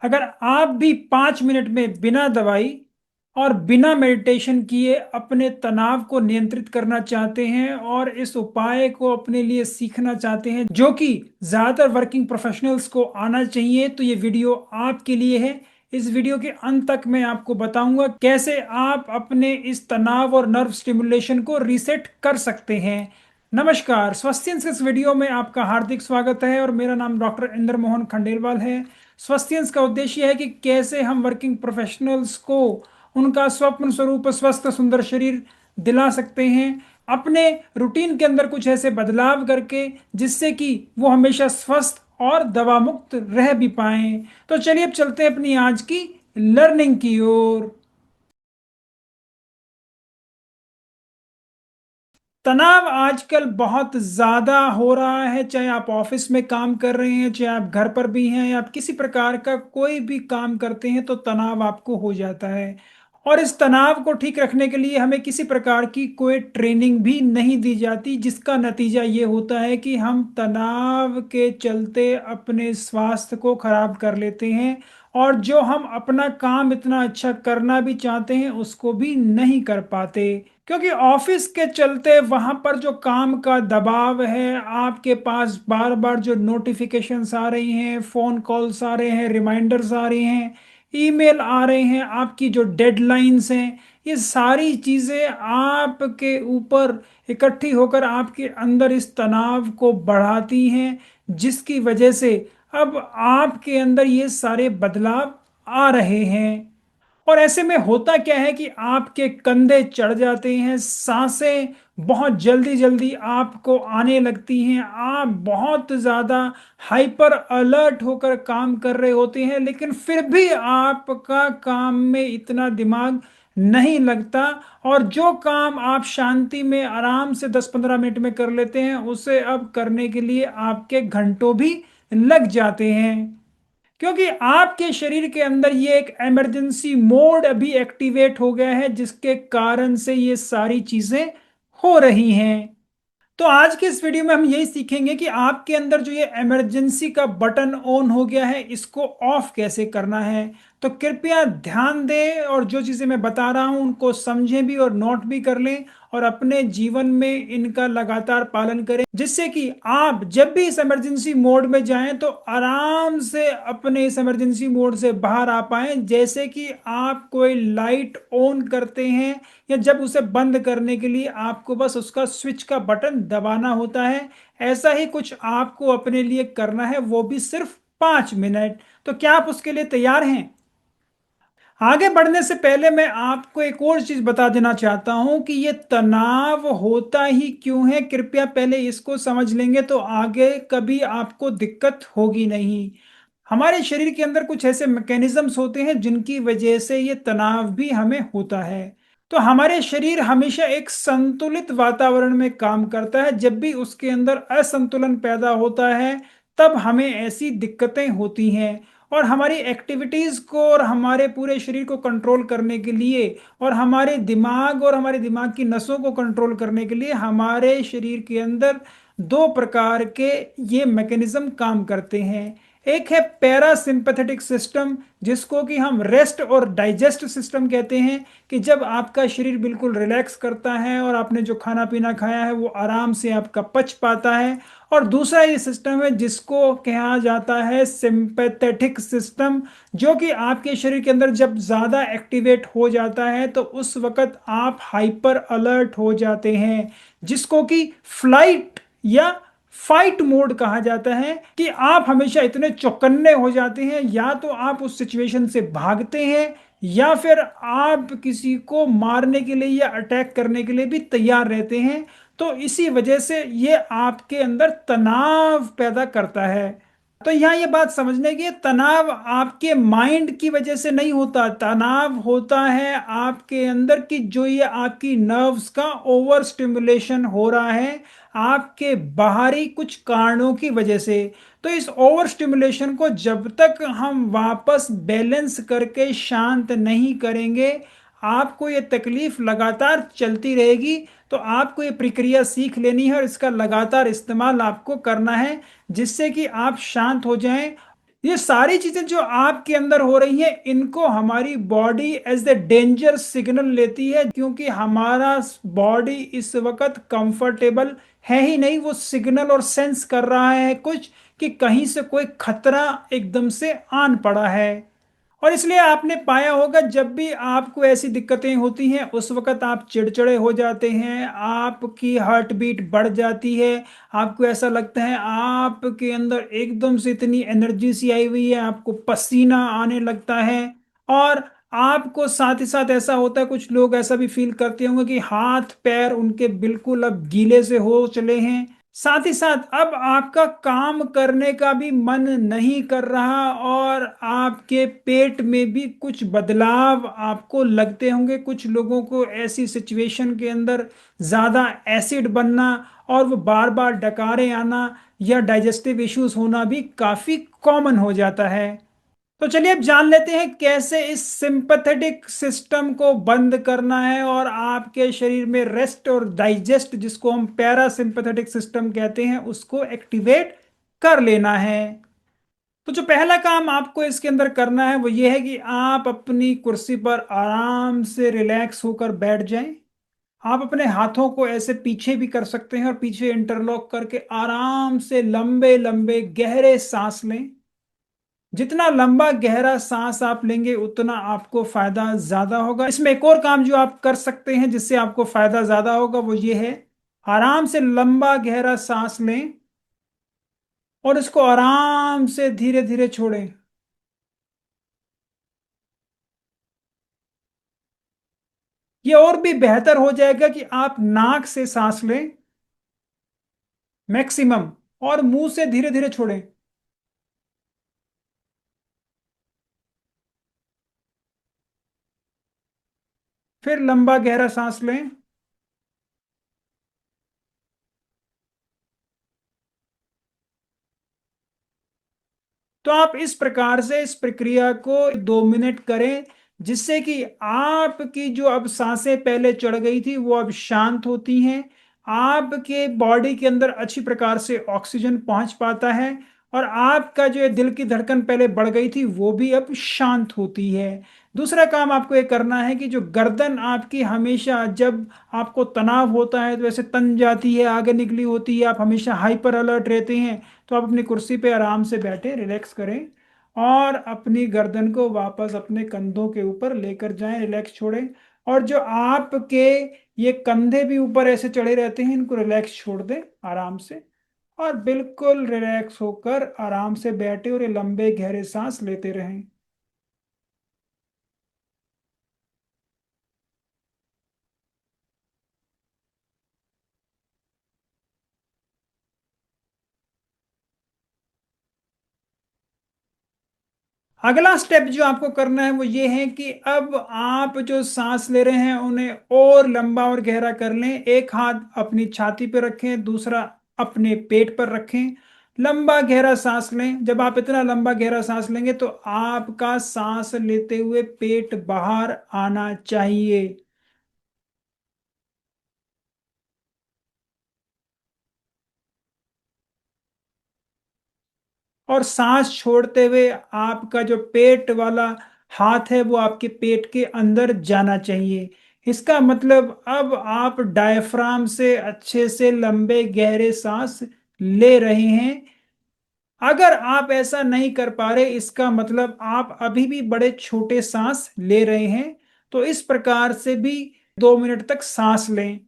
अगर आप भी 5 मिनट में बिना दवाई और बिना मेडिटेशन किए अपने तनाव को नियंत्रित करना चाहते हैं और इस उपाय को अपने लिए सीखना चाहते हैं जो कि ज्यादातर वर्किंग प्रोफेशनल्स को आना चाहिए, तो ये वीडियो आपके लिए है। इस वीडियो के अंत तक मैं आपको बताऊंगा कैसे आप अपने इस तनाव और नर्व स्टिमुलेशन को रीसेट कर सकते हैं। नमस्कार, स्वास्थ्य इस वीडियो में आपका हार्दिक स्वागत है और मेरा नाम डॉक्टर इंद्र मोहन खंडेलवाल है। स्वास्थ्य का उद्देश्य है कि कैसे हम वर्किंग प्रोफेशनल्स को उनका स्वप्न स्वरूप स्वस्थ सुंदर शरीर दिला सकते हैं अपने रूटीन के अंदर कुछ ऐसे बदलाव करके जिससे कि वो हमेशा स्वस्थ और दवा मुक्त रह भी पाएं। तो चलिए अब चलते हैं अपनी आज की लर्निंग की ओर। तनाव आजकल बहुत ज्यादा हो रहा है, चाहे आप ऑफिस में काम कर रहे हैं, चाहे आप घर पर भी हैं, या आप किसी प्रकार का कोई भी काम करते हैं तो तनाव आपको हो जाता है। और इस तनाव को ठीक रखने के लिए हमें किसी प्रकार की कोई ट्रेनिंग भी नहीं दी जाती, जिसका नतीजा ये होता है कि हम तनाव के चलते अपने स्वास्थ्य को खराब कर लेते हैं और जो हम अपना काम इतना अच्छा करना भी चाहते हैं उसको भी नहीं कर पाते, क्योंकि ऑफिस के चलते वहां पर जो काम का दबाव है, आपके पास बार बार जो नोटिफिकेशंस आ रही हैं, फोन कॉल्स आ रहे हैं, रिमाइंडर्स आ रहे हैं, ईमेल आ रहे हैं, आपकी जो डेडलाइंस हैं, ये सारी चीजें आपके ऊपर इकट्ठी होकर आपके अंदर इस तनाव को बढ़ाती हैं, जिसकी वजह से अब आपके अंदर ये सारे बदलाव आ रहे हैं। और ऐसे में होता क्या है कि आपके कंधे चढ़ जाते हैं, सांसें बहुत जल्दी जल्दी आपको आने लगती हैं, आप बहुत ज़्यादा हाइपर अलर्ट होकर काम कर रहे होते हैं, लेकिन फिर भी आपका काम में इतना दिमाग नहीं लगता। और जो काम आप शांति में आराम से 10-15 मिनट में कर लेते हैं उसे अब करने के लिए आपके घंटों भी लग जाते हैं, क्योंकि आपके शरीर के अंदर ये एक इमरजेंसी मोड अभी एक्टिवेट हो गया है, जिसके कारण से ये सारी चीजें हो रही हैं। तो आज के इस वीडियो में हम यही सीखेंगे कि आपके अंदर जो ये इमरजेंसी का बटन ऑन हो गया है इसको ऑफ कैसे करना है। तो कृपया ध्यान दें और जो चीजें मैं बता रहा हूं उनको समझें भी और नोट भी कर लें और अपने जीवन में इनका लगातार पालन करें, जिससे कि आप जब भी इस इमरजेंसी मोड में जाएं तो आराम से अपने इस इमरजेंसी मोड से बाहर आ पाएं। जैसे कि आप कोई लाइट ऑन करते हैं या जब उसे बंद करने के लिए आपको बस उसका स्विच का बटन दबाना होता है, ऐसा ही कुछ आपको अपने लिए करना है, वो भी सिर्फ 5 मिनट। तो क्या आप उसके लिए तैयार हैं? आगे बढ़ने से पहले मैं आपको एक और चीज बता देना चाहता हूं कि ये तनाव होता ही क्यों है। कृपया पहले इसको समझ लेंगे तो आगे कभी आपको दिक्कत होगी नहीं। हमारे शरीर के अंदर कुछ ऐसे मैकेनिज्म्स होते हैं जिनकी वजह से ये तनाव भी हमें होता है। तो हमारे शरीर हमेशा एक संतुलित वातावरण में काम करता है, जब भी उसके अंदर असंतुलन पैदा होता है तब हमें ऐसी दिक्कतें होती हैं। और हमारी एक्टिविटीज को और हमारे पूरे शरीर को कंट्रोल करने के लिए और हमारे दिमाग और हमारे दिमाग की नसों को कंट्रोल करने के लिए हमारे शरीर के अंदर दो प्रकार के ये मैकेनिज्म काम करते हैं। एक है पैरासिम्पैथेटिक सिस्टम, जिसको कि हम रेस्ट और डाइजेस्ट सिस्टम कहते हैं, कि जब आपका शरीर बिल्कुल रिलैक्स करता है और आपने जो खाना पीना खाया है वो आराम से आपका पच पाता है। और दूसरा ये सिस्टम है जिसको कहा जाता है सिंपैथेटिक सिस्टम, जो कि आपके शरीर के अंदर जब ज़्यादा एक्टिवेट हो जाता है तो उस वक्त आप हाइपर अलर्ट हो जाते हैं, जिसको कि फ्लाइट या फाइट मोड कहा जाता है, कि आप हमेशा इतने चौकन्ने हो जाते हैं, या तो आप उस सिचुएशन से भागते हैं या फिर आप किसी को मारने के लिए या अटैक करने के लिए भी तैयार रहते हैं। तो इसी वजह से ये आपके अंदर तनाव पैदा करता है। तो यहाँ ये बात समझने की, तनाव आपके माइंड की वजह से नहीं होता, तनाव होता है आपके अंदर की जो ये आपकी नर्व्स का ओवर स्टिमुलेशन हो रहा है आपके बाहरी कुछ कारणों की वजह से। तो इस ओवर स्टिमुलेशन को जब तक हम वापस बैलेंस करके शांत नहीं करेंगे, आपको ये तकलीफ लगातार चलती रहेगी। तो आपको ये प्रक्रिया सीख लेनी है और इसका लगातार इस्तेमाल आपको करना है, जिससे कि आप शांत हो जाएं ये सारी चीजें जो आपके अंदर हो रही हैं, इनको हमारी body as the danger signal लेती है, क्योंकि हमारा बॉडी इस वक्त कंफर्टेबल है ही नहीं। वो सिग्नल और सेंस कर रहा है कुछ, कि कहीं से कोई खतरा एकदम से आन पड़ा है। और इसलिए आपने पाया होगा, जब भी आपको ऐसी दिक्कतें होती हैं उस वक्त आप चिड़चिड़े हो जाते हैं, आपकी हार्ट बीट बढ़ जाती है, आपको ऐसा लगता है आपके अंदर एकदम से इतनी एनर्जी सी आई हुई है, आपको पसीना आने लगता है। और आपको साथ ही साथ ऐसा होता है, कुछ लोग ऐसा भी फील करते होंगे कि हाथ पैर उनके बिल्कुल अब गीले से हो चले हैं। साथ ही साथ अब आपका काम करने का भी मन नहीं कर रहा, और आपके पेट में भी कुछ बदलाव आपको लगते होंगे। कुछ लोगों को ऐसी सिचुएशन के अंदर ज्यादा एसिड बनना, और वो बार बार डकारे आना या डाइजेस्टिव इश्यूज होना भी काफी कॉमन हो जाता है। तो चलिए अब जान लेते हैं कैसे इस सिंपैथेटिक सिस्टम को बंद करना है, और आपके शरीर में रेस्ट और डाइजेस्ट, जिसको हम पैरासिम्पैथेटिक सिस्टम कहते हैं, उसको एक्टिवेट कर लेना है। तो जो पहला काम आपको इसके अंदर करना है वो ये है कि आप अपनी कुर्सी पर आराम से रिलैक्स होकर बैठ जाएं। आप अपने हाथों को ऐसे पीछे भी कर सकते हैं, और पीछे इंटरलॉक करके आराम से लंबे लंबे गहरे सांस लें। जितना लंबा गहरा सांस आप लेंगे उतना आपको फायदा ज्यादा होगा। इसमें एक और काम जो आप कर सकते हैं जिससे आपको फायदा ज्यादा होगा, वो ये है, आराम से लंबा गहरा सांस लें और इसको आराम से धीरे धीरे छोड़ें। ये और भी बेहतर हो जाएगा कि आप नाक से सांस लें मैक्सिमम, और मुंह से धीरे धीरे छोड़ें। फिर लंबा गहरा सांस लें। तो आप इस प्रकार से इस प्रक्रिया को 2 मिनट करें, जिससे कि आपकी जो अब सांसें पहले चढ़ गई थी वो अब शांत होती हैं। आपके बॉडी के अंदर अच्छी प्रकार से ऑक्सीजन पहुंच पाता है, और आपका जो ये दिल की धड़कन पहले बढ़ गई थी वो भी अब शांत होती है। दूसरा काम आपको ये करना है कि जो गर्दन आपकी हमेशा जब आपको तनाव होता है तो ऐसे तन जाती है, आगे निकली होती है, आप हमेशा हाइपर अलर्ट रहते हैं, तो आप अपनी कुर्सी पे आराम से बैठे रिलैक्स करें, और अपनी गर्दन को वापस अपने कंधों के ऊपर लेकर जाएं, रिलैक्स छोड़ें। और जो आपके ये कंधे भी ऊपर ऐसे चढ़े रहते हैं, इनको रिलैक्स छोड़ दें आराम से, और बिल्कुल रिलैक्स होकर आराम से बैठे और ये लंबे गहरे सांस लेते रहें। अगला स्टेप जो आपको करना है वो ये है कि अब आप जो सांस ले रहे हैं उन्हें और लंबा और गहरा कर लें। एक हाथ अपनी छाती पर रखें, दूसरा अपने पेट पर रखें। लंबा गहरा सांस लें। जब आप इतना लंबा गहरा सांस लेंगे तो आपका सांस लेते हुए पेट बाहर आना चाहिए। और सांस छोड़ते हुए आपका जो पेट वाला हाथ है वो आपके पेट के अंदर जाना चाहिए। इसका मतलब अब आप डायफ्राम से अच्छे से लंबे गहरे सांस ले रहे हैं। अगर आप ऐसा नहीं कर पा रहे, इसका मतलब आप अभी भी बड़े छोटे सांस ले रहे हैं। तो इस प्रकार से भी 2 मिनट तक सांस लें।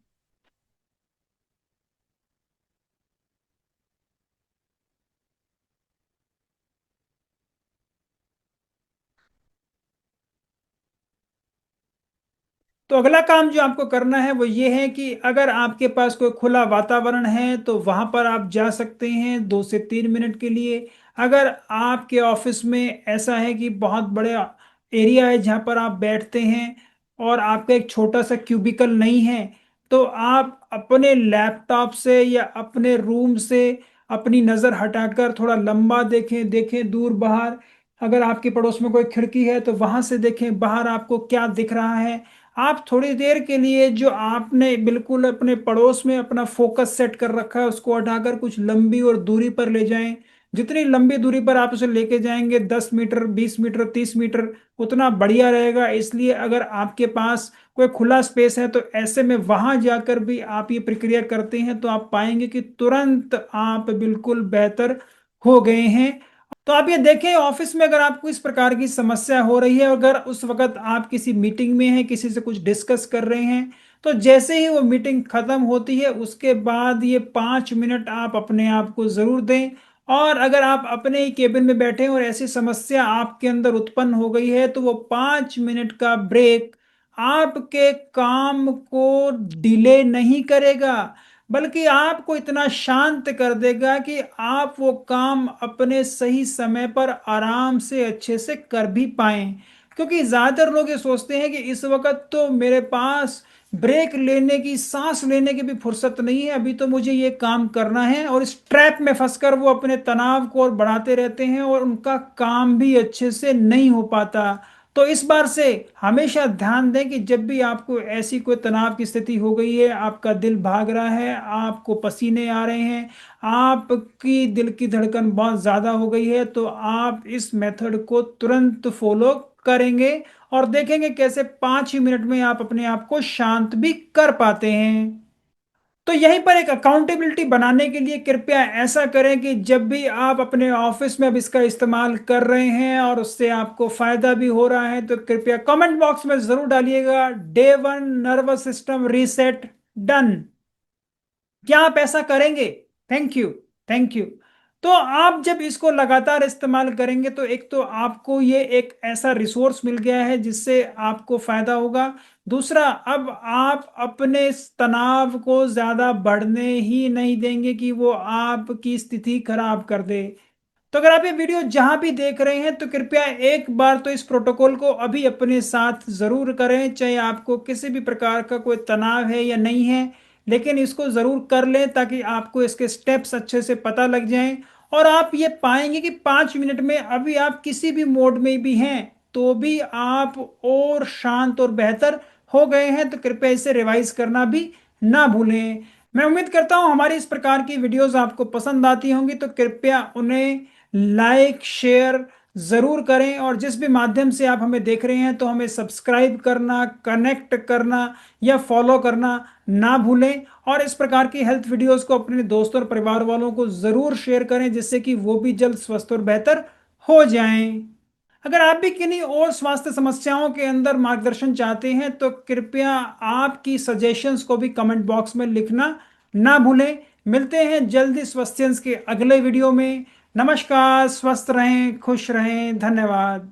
तो अगला काम जो आपको करना है वो ये है कि अगर आपके पास कोई खुला वातावरण है तो वहां पर आप जा सकते हैं 2 से 3 मिनट के लिए। अगर आपके ऑफिस में ऐसा है कि बहुत बड़ा एरिया है जहां पर आप बैठते हैं, और आपका एक छोटा सा क्यूबिकल नहीं है, तो आप अपने लैपटॉप से या अपने रूम से अपनी नज़र हटाकर थोड़ा लंबा देखें, देखें दूर बाहर। अगर आपके पड़ोस में कोई खिड़की है तो वहां से देखें बाहर आपको क्या दिख रहा है। आप थोड़ी देर के लिए जो आपने बिल्कुल अपने पड़ोस में अपना फोकस सेट कर रखा है उसको हटाकर कुछ लंबी और दूरी पर ले जाएं, जितनी लंबी दूरी पर आप उसे लेके जाएंगे, 10 मीटर, 20 मीटर, 30 मीटर, उतना बढ़िया रहेगा। इसलिए अगर आपके पास कोई खुला स्पेस है तो ऐसे में वहां जाकर भी आप ये प्रक्रिया करते हैं तो आप पाएंगे कि तुरंत आप बिल्कुल बेहतर हो गए हैं। तो आप ये देखें, ऑफिस में अगर आपको इस प्रकार की समस्या हो रही है, अगर उस वक्त आप किसी मीटिंग में हैं, किसी से कुछ डिस्कस कर रहे हैं, तो जैसे ही वो मीटिंग खत्म होती है उसके बाद ये 5 मिनट आप अपने आप को जरूर दें। और अगर आप अपने ही केबिन में बैठे हैं और ऐसी समस्या आपके अंदर उत्पन्न हो गई है तो वो 5 मिनट का ब्रेक आपके काम को डिले नहीं करेगा, बल्कि आपको इतना शांत कर देगा कि आप वो काम अपने सही समय पर आराम से अच्छे से कर भी पाएं। क्योंकि ज्यादातर लोग ये सोचते हैं कि इस वक्त तो मेरे पास ब्रेक लेने की, सांस लेने की भी फुर्सत नहीं है, अभी तो मुझे ये काम करना है, और इस ट्रैप में फंसकर वो अपने तनाव को और बढ़ाते रहते हैं और उनका काम भी अच्छे से नहीं हो पाता। तो इस बार से हमेशा ध्यान दें कि जब भी आपको ऐसी कोई तनाव की स्थिति हो गई है, आपका दिल भाग रहा है, आपको पसीने आ रहे हैं, आपकी दिल की धड़कन बहुत ज्यादा हो गई है, तो आप इस मेथड को तुरंत फॉलो करेंगे और देखेंगे कैसे 5 ही मिनट में आप अपने आप को शांत भी कर पाते हैं। तो यहीं पर एक अकाउंटेबिलिटी बनाने के लिए कृपया ऐसा करें कि जब भी आप अपने ऑफिस में अब इसका इस्तेमाल कर रहे हैं और उससे आपको फायदा भी हो रहा है, तो कृपया कमेंट बॉक्स में जरूर डालिएगा, day 1 nervous system reset done. क्या आप ऐसा करेंगे? Thank you. Thank you. तो आप जब इसको लगातार इस्तेमाल करेंगे तो एक तो आपको ये एक ऐसा रिसोर्स मिल गया है जिससे आपको फायदा होगा। दूसरा, अब आप अपने इस तनाव को ज्यादा बढ़ने ही नहीं देंगे कि वो आपकी स्थिति खराब कर दे। तो अगर आप ये वीडियो जहां भी देख रहे हैं तो कृपया एक बार तो इस प्रोटोकॉल को अभी अपने साथ जरूर करें, चाहे आपको किसी भी प्रकार का कोई तनाव है या नहीं है, लेकिन इसको जरूर कर लें ताकि आपको इसके स्टेप्स अच्छे से पता लग जाएं। और आप ये पाएंगे कि 5 मिनट में अभी आप किसी भी मोड में भी हैं तो भी आप और शांत और बेहतर हो गए हैं। तो कृपया इसे रिवाइज करना भी ना भूलें। मैं उम्मीद करता हूं हमारी इस प्रकार की वीडियोस आपको पसंद आती होंगी, तो कृपया उन्हें लाइक शेयर जरूर करें। और जिस भी माध्यम से आप हमें देख रहे हैं तो हमें सब्सक्राइब करना, कनेक्ट करना या फॉलो करना ना भूलें। और इस प्रकार की हेल्थ वीडियोस को अपने दोस्तों और परिवार वालों को जरूर शेयर करें जिससे कि वो भी जल्द स्वस्थ और बेहतर हो जाएं। अगर आप भी किन्हीं और स्वास्थ्य समस्याओं के अंदर मार्गदर्शन चाहते हैं तो कृपया आपकी सजेशंस को भी कमेंट बॉक्स में लिखना ना भूलें। मिलते हैं जल्दी स्वास्थ्य के अगले वीडियो में। नमस्कार, स्वस्थ रहें, खुश रहें, धन्यवाद।